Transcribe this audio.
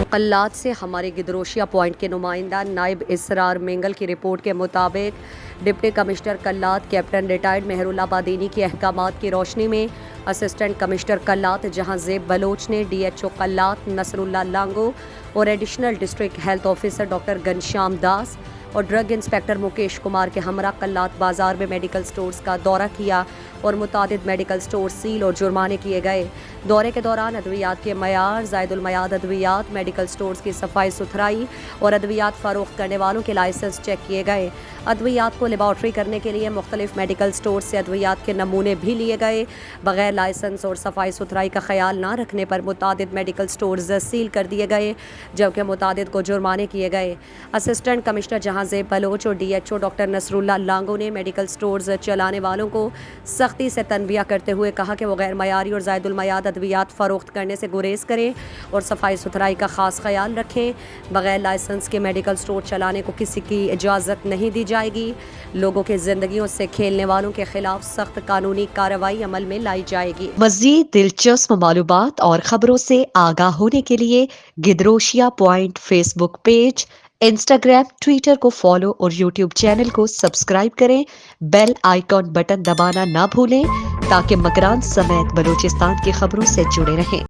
قلات سے ہمارے گدروشیا پوائنٹ کے نمائندہ نائب اسرار مینگل کی رپورٹ کے مطابق deputy commissioner Kalat captain retired مہر اللہ بادینی کے احکامات کی روشنی میں اسسٹنٹ کمشنر قلات جہاں زیب بلوچ نے D H O Kalat Nasrullah Lango اور additional district health officer doctor Ghanshyam Das اور ڈرگ انسپیکٹر مکیش کمار کے ہمراہ قلات بازار میں میڈیکل سٹورز کا دورہ کیا اور متعدد میڈیکل سٹور سیل اور جرمانے کیے گئے۔ دورے کے دوران ادویات کے معیار، زائد المیعاد ادویات، میڈیکل سٹورز کی صفائی ستھرائی اور ادویات فروخت کرنے والوں کے لائسنس چیک کیے گئے۔ ادویات کو لیبارٹری کرنے کے لیے مختلف میڈیکل سٹورز سے ادویات کے نمونے بھی لیے گئے۔ بغیر لائسنس اور صفائی ستھرائی کا خیال نہ رکھنے پر متعدد میڈیکل سٹورز سیل کر دیے گئے جبکہ متعدد کو جرمانے کیے گئے۔ اسسٹنٹ کمشنر جہاں زیب بلوچ اور ڈی ایچ او ڈاکٹر نصر اللہ لانگو نے میڈیکل سٹورز چلانے والوں کو سختی سے تنبیہ کرتے ہوئے کہا کہ وہ غیر معیاری اور زائد المیعاد ادویات فروخت کرنے سے گریز کریں اور صفائی ستھرائی کا خاص خیال رکھیں۔ بغیر لائسنس کے میڈیکل سٹور چلانے کو کسی کی اجازت نہیں دی جائے گی۔ لوگوں کی زندگیوں سے کھیلنے والوں کے خلاف سخت قانونی کارروائی عمل میں لائی جائے گی۔ مزید دلچسپ معلومات اور خبروں سے آگاہ ہونے کے لیے Gedrosia point Facebook page, Instagram, Twitter کو فالو اور یوٹیوب چینل کو سبسکرائب کریں۔ بیل آئیکن بٹن دبانا نہ بھولیں تاکہ مکران سمیت بلوچستان کی خبروں سے جڑے رہیں۔